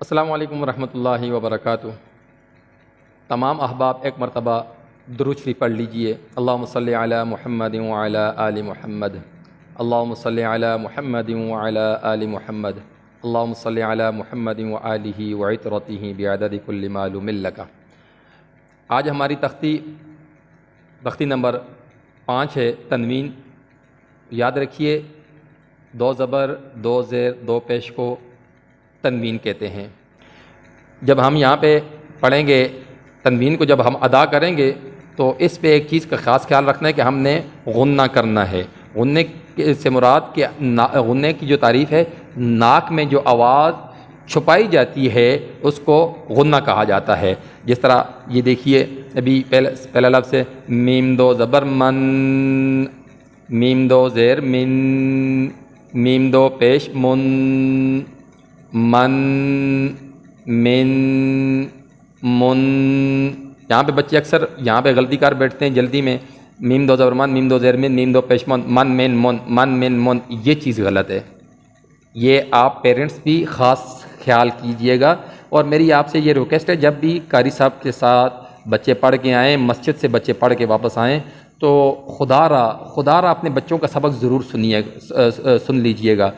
السلام علیکم ورحمۃ اللہ وبرکاتہ۔ تمام احباب ایک مرتبہ درود شریف پڑھ لیجئے۔ اللہم صلی علی محمد وعلی آل محمد، اللہم صلی علی محمد وعلی آل محمد، اللہم صلی علی محمد وآلہ وعطرتہ بعدد کل معلوم لک۔ آج ہماری تختی نمبر 5 ہے، تنوین۔ یاد رکھیے 2 زبر 2 زیر 2 پیش کو تنوین کہتے ہیں۔ جب ہم یہاں پہ پڑھیں گے تنوین کو، جب ہم ادا کریں گے تو اس پہ ایک چیز کا خاص خیال رکھنا ہے کہ ہم نے غنہ کرنا ہے۔ غنّے سے مراد کہ غنّے کی جو تعریف ہے، ناک میں جو آواز چھپائی جاتی ہے اس کو غنہ کہا جاتا ہے۔ جس طرح یہ دیکھیے، ابھی پہلا لفظ ہے میم 2 زبر من، میم 2 زیر من، میم 2 پیش من، من، من، من۔ یہاں پہ بچے اکثر یہاں پہ غلطی کر بیٹھتے ہیں جلدی میں، میم 2 زبر من، میم 2 زیر من، میم 2 پیش من، من من من، من من من۔ یہ چیز غلط ہے، یہ آپ پیرنٹس بھی خاص خیال کیجئے گا۔ اور میری آپ سے یہ ریکویسٹ ہے، جب بھی قاری صاحب کے ساتھ بچے پڑھ کے آئیں، مسجد سے بچے پڑھ کے واپس آئیں، تو خدا را اپنے بچوں کا سبق ضرور سن لیجئے گا۔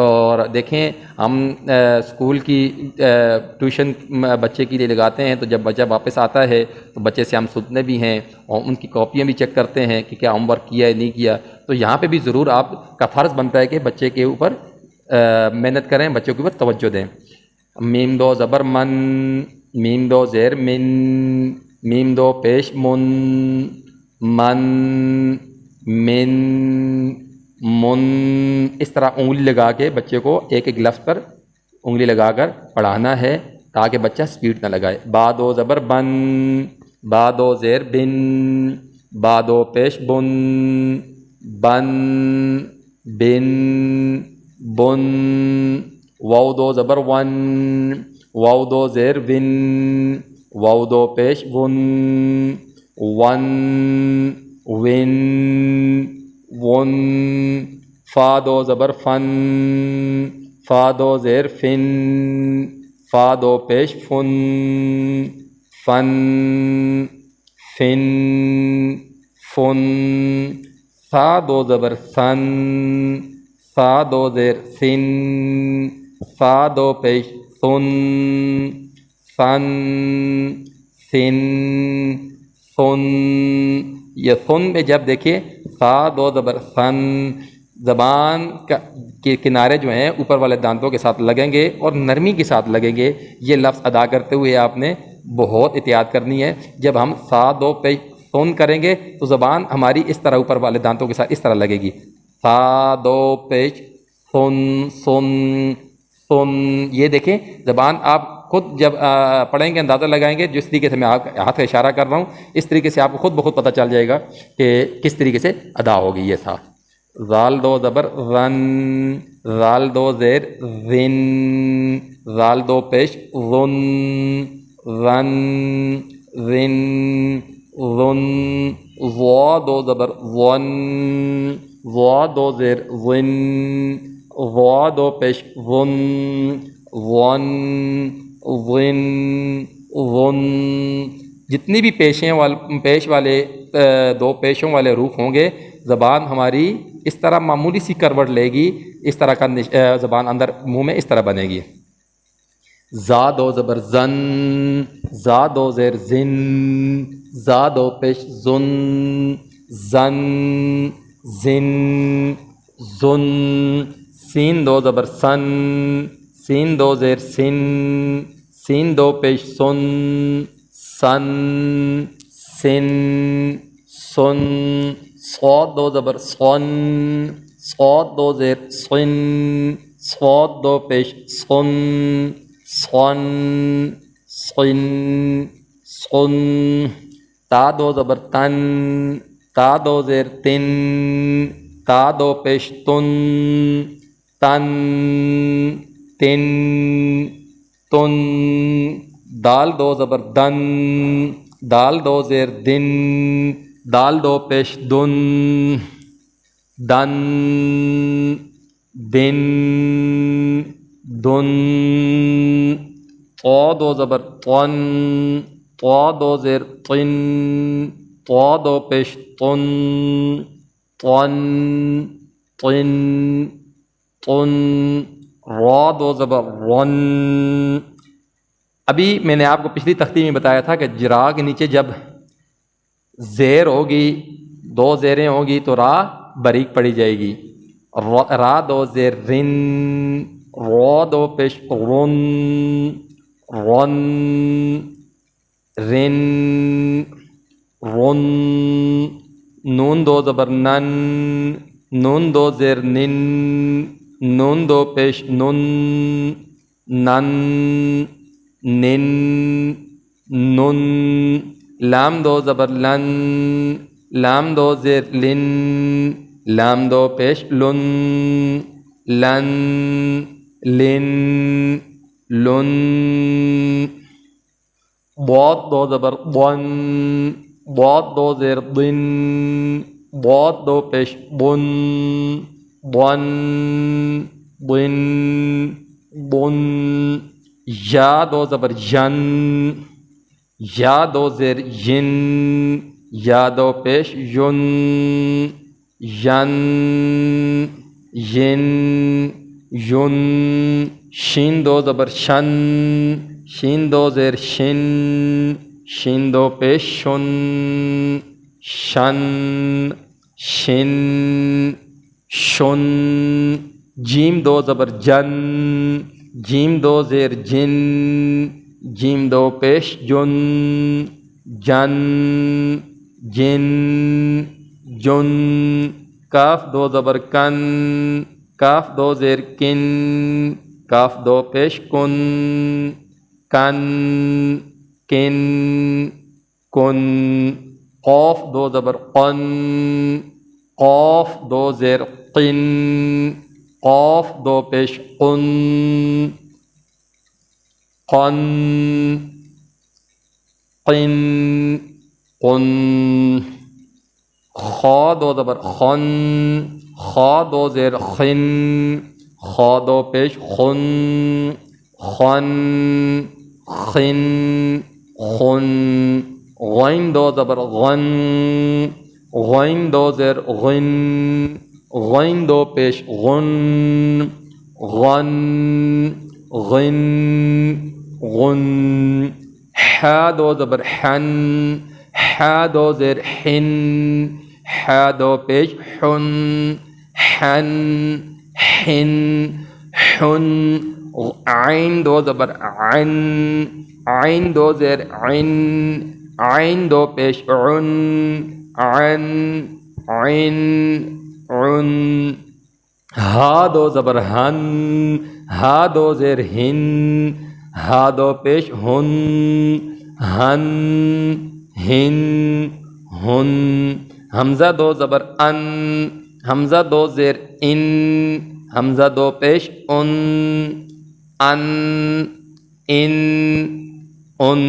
اور دیکھیں، ہم اسکول کی ٹیوشن بچے کے لیے لگاتے ہیں، تو جب بچہ واپس آتا ہے تو بچے سے ہم سنتے بھی ہیں اور ان کی کاپیاں بھی چیک کرتے ہیں کہ کیا ہوم ورک کیا ہے نہیں کیا۔ تو یہاں پہ بھی ضرور آپ کا فرض بنتا ہے کہ بچے کے اوپر محنت کریں، بچوں کے اوپر توجہ دیں۔ میم 2 زبر من، میم 2 زیر من، میم 2 پیش من، من، من، من۔ اس طرح انگلی لگا کے بچے کو ایک ایک لفظ پر انگلی لگا کر پڑھانا ہے تاکہ بچہ سپیڈ نہ لگائے۔ با 2 زبر بن، با 2 زیر بن، با 2 پیش بن، بن، بن، بن۔ واو 2 زبر ون، واو 2 زیر ون، واو 2 پیش ون، ون، ون، ون۔ فا 2 زبر فن، فا 2 زیر فن، فا 2 پیش فن، فن، فن، فن۔ سا 2 زبر سن، سا 2 زیر سن، سا 2 پیش سن، سن، سن، سن۔ یہ سن میں جب دیکھیں سا 2 زبر سن، زبان کے کنارے جو ہیں اوپر والے دانتوں کے ساتھ لگیں گے اور نرمی کے ساتھ لگیں گے۔ یہ لفظ ادا کرتے ہوئے آپ نے بہت احتیاط کرنی ہے۔ جب ہم سا 2 پیش سن کریں گے تو زبان ہماری اس طرح اوپر والے دانتوں کے ساتھ اس طرح لگے گی۔ سا 2 پیش سن، سن، سن۔ یہ دیکھیں، زبان آپ خود جب پڑھیں گے اندازہ لگائیں گے، جس طریقے سے میں ہاتھ کا اشارہ کر رہا ہوں اس طریقے سے آپ کو خود بخود پتہ چل جائے گا کہ کس طریقے سے ادا ہوگی یہ سا۔ زال 2 زبر رن، زال 2 زیر رن، زال 2 پیش رن، رن، رن، رن۔ وا 2 زبر ون، وا 2 زیر ون، وا 2 پیش ون، ون، ون، ون۔ جتنی بھی پیش والے 2 پیشوں والے حروف ہوں گے، زبان ہماری اس طرح معمولی سی کروٹ لے گی، اس طرح کا زبان اندر منہ میں اس طرح بنے گی۔ زا 2 زبر زن، زا 2 زیر زن، زا 2 پیش زن، زن، زن، زن۔ سین 2 زبر سن، سین 2 زیر سن، سین 2 پیش سن، سن، سن، سن۔ صاد 2 زبر صن، صاد 2 زیر صن، صاد 2 پیش صن، صن، صن، صن۔ تا 2 زبر تن، تا 2 زیر تن، تا 2 پیش تن، تن، تن، تن۔ دال 2 زبر دن، دال 2 زیر دن، دال 2 پیش دن، دن، دن، دن۔ طا دو زبر طن، طا دو زیر طن، طا دو پیش طن، طن طن طن، را دو زبر رن۔ ابھی میں نے آپ کو پچھلی تختی میں بتایا تھا کہ جرا کے نیچے جب زیر ہوگی، دو زیریں ہوگی تو را باریک پڑی جائے گی۔ را دو زیر رن، را دو پیش رن، رن رن رن، نون دو زبر نن، نون دو زیر نن، نون دو پیش نن، نن نن نن، لام دو زبر لن، لام دو زیر لن، لام دو پیش لن، لن لن لن، ضاد دو زبر ضن، ضاد دو زیر ضن، ضاد دو پیش ضن، ضن ضن ضن، یا دو زبر ین، یا دو زیر ین، یا دو پیش یون، ین ین یون، شین دو زبر شن، شین دو زیر شن، شین دو پیش شن، شن شن شن، جیم دو زبر جن، جیم دو زیر جن، جیم دو پیش جن، جن جن جن، کاف دو زبر کن، کاف دو زیر کن، کاف دو پیش کن، کن کن کن، قاف دو زبر قن، قاف دو زیر قن، قاف دو پیش قن، قن قن قن، خا دو زبر خن، خا دو زیر خن، خا دو پیش خن، خن خن خن، غین دو زبر غن، غین دو زیر غن، غین دو پیش غن، غن غن غن، حا دو زبر حن، حا دو زیر حن، حا دو پیش حن، حن حن حن، عین دو زبر عن، عین دو زیر عن، عین دو پیش عن، عن عن عن، ہا دو زبر ہن، ہا دو زیر ہن، ہا دو پیش ہن، ہن ہن ہن، حمزہ دو زبر ان، حمزہ دو زیر ان، حمزہ دو پیش ان، ان ان ان،